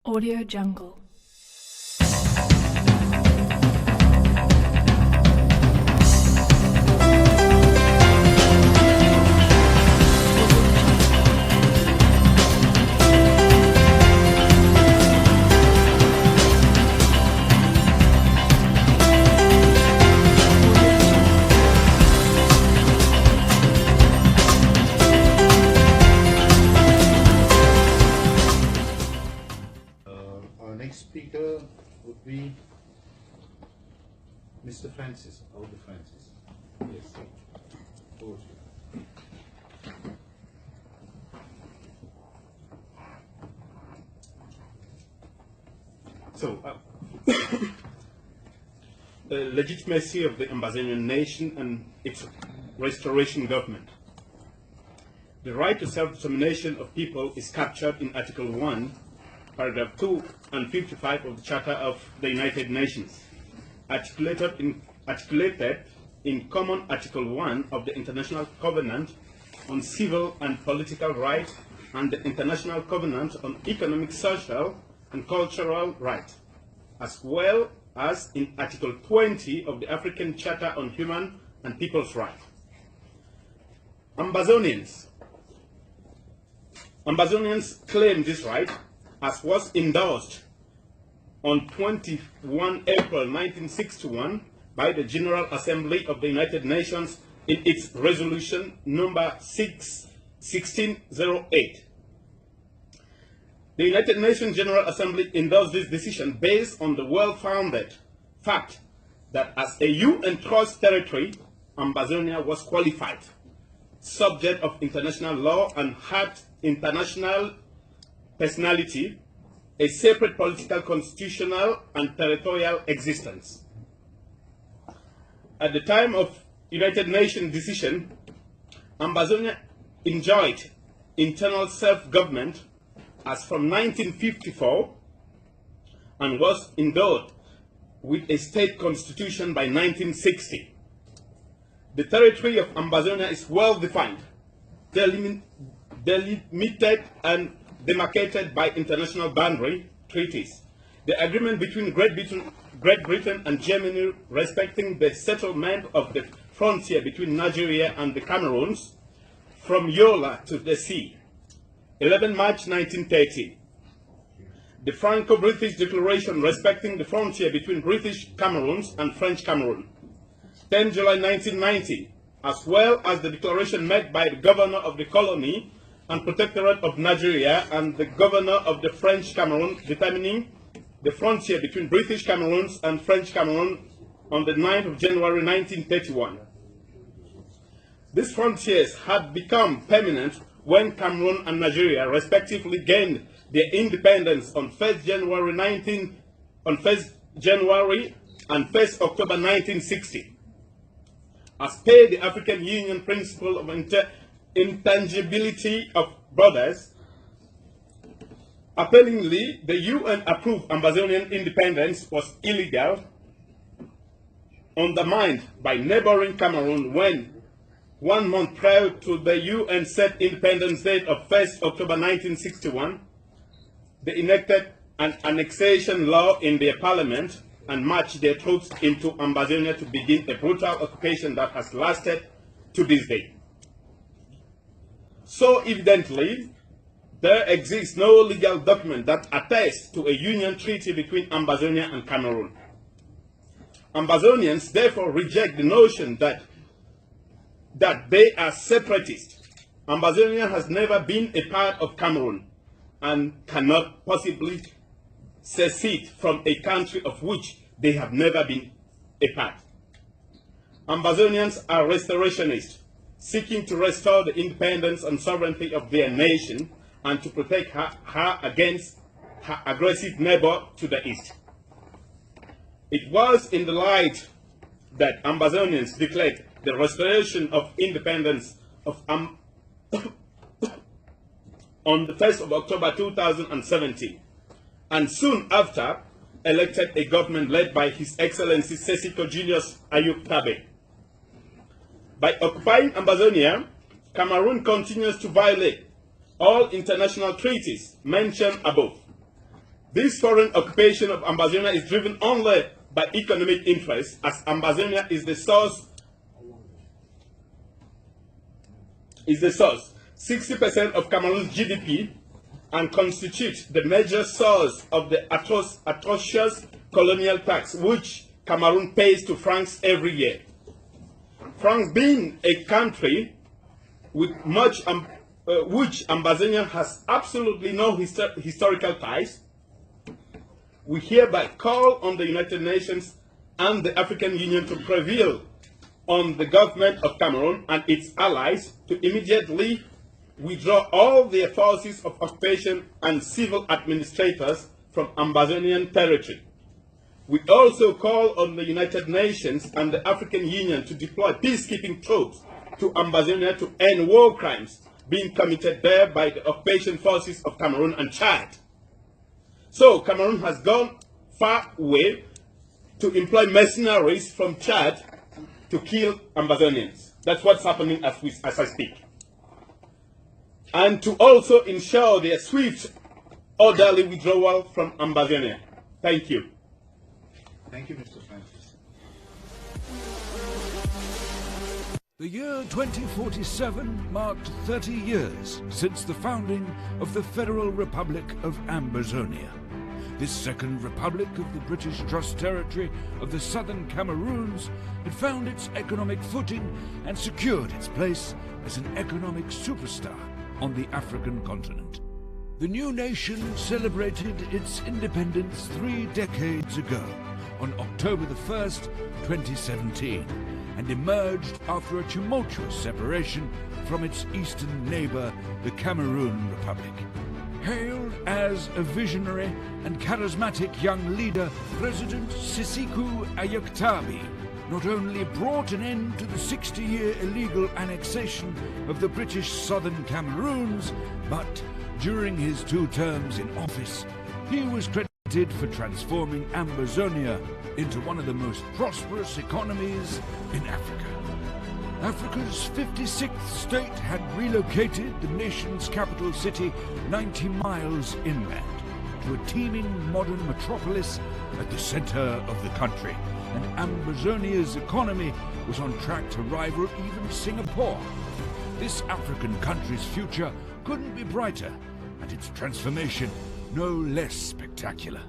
Audio Jungle. Our next speaker would be Mr. Francis, Awudu Francis. Yes, sir. Over to you. So, the legitimacy of the Ambazonian nation and its restoration government. The right to self-determination of people is captured in Article 1, Paragraph 2 and 55 of the Charter of the United Nations, articulated in Common Article 1 of the International Covenant on Civil and Political Rights and the International Covenant on Economic, Social and Cultural Rights, as well as in Article 20 of the African Charter on Human and People's Rights. Ambazonians claim this right, as was endorsed on 21 April 1961 by the General Assembly of the United Nations in its resolution number 1608. The United Nations General Assembly endorsed this decision based on the well-founded fact that as a UN trust territory, Ambazonia was qualified, subject of international law, and had international personality, a separate political, constitutional, and territorial existence. At the time of United Nations decision, Ambazonia enjoyed internal self-government as from 1954 and was endowed with a state constitution by 1960. The territory of Ambazonia is well defined, delimited and demarcated by international boundary treaties. The agreement between Great Britain and Germany respecting the settlement of the frontier between Nigeria and the Cameroons from Yola to the sea, 11 March 1930. The Franco-British Declaration respecting the frontier between British Cameroons and French Cameroon, 10 July 1990, as well as the declaration made by the governor of the colony and protectorate of Nigeria and the governor of the French Cameroon determining the frontier between British Cameroons and French Cameroon on the 9th of January 1931. These frontiers had become permanent when Cameroon and Nigeria respectively gained their independence on 1st January and 1st October 1960. As per the African Union principle of intangibility of borders, appallingly, the UN-approved Ambazonian independence was illegal, undermined by neighboring Cameroon when, 1 month prior to the UN set independence date of 1st October 1961, they enacted an annexation law in their parliament and marched their troops into Ambazonia to begin a brutal occupation that has lasted to this day. So evidently, there exists no legal document that attests to a union treaty between Ambazonia and Cameroon. Ambazonians therefore reject the notion that they are separatists. Ambazonia has never been a part of Cameroon and cannot possibly secede from a country of which they have never been a part. Ambazonians are restorationists, seeking to restore the independence and sovereignty of their nation and to protect her against her aggressive neighbor to the east. It was in the light that Ambazonians declared the restoration of independence of on the 1st of October 2017, and soon after elected a government led by His Excellency Sesiko Julius Ayub Tabe. By occupying Ambazonia, Cameroon continues to violate all international treaties mentioned above. This foreign occupation of Ambazonia is driven only by economic interests, as Ambazonia is the source 60% of Cameroon's GDP and constitutes the major source of the atrocious colonial tax which Cameroon pays to France every year. France being a country with which Ambazonia has absolutely no historical ties, we hereby call on the United Nations and the African Union to prevail on the government of Cameroon and its allies to immediately withdraw all their forces of occupation and civil administrators from Ambazonian territory. We also call on the United Nations and the African Union to deploy peacekeeping troops to Ambazonia to end war crimes being committed there by the occupation forces of Cameroon and Chad. So Cameroon has gone far away to employ mercenaries from Chad to kill Ambazonians. That's what's happening as I speak. And to also ensure their swift, orderly withdrawal from Ambazonia. Thank you. Thank you, Mr. Francis. The year 2047 marked 30 years since the founding of the Federal Republic of Ambazonia. This second republic of the British Trust Territory of the Southern Cameroons had found its economic footing and secured its place as an economic superstar on the African continent. The new nation celebrated its independence 3 decades ago, on October the 1st, 2017, and emerged after a tumultuous separation from its eastern neighbor, the Cameroon Republic. Hailed as a visionary and charismatic young leader, President Sisiku Ayoktabi not only brought an end to the 60-year illegal annexation of the British Southern Cameroons, but during his 2 terms in office, he was credited for transforming Ambazonia into one of the most prosperous economies in Africa. Africa's 56th state had relocated the nation's capital city 90 miles inland to a teeming modern metropolis at the center of the country, and Ambazonia's economy was on track to rival even Singapore. This African country's future couldn't be brighter, and its transformation no less spectacular.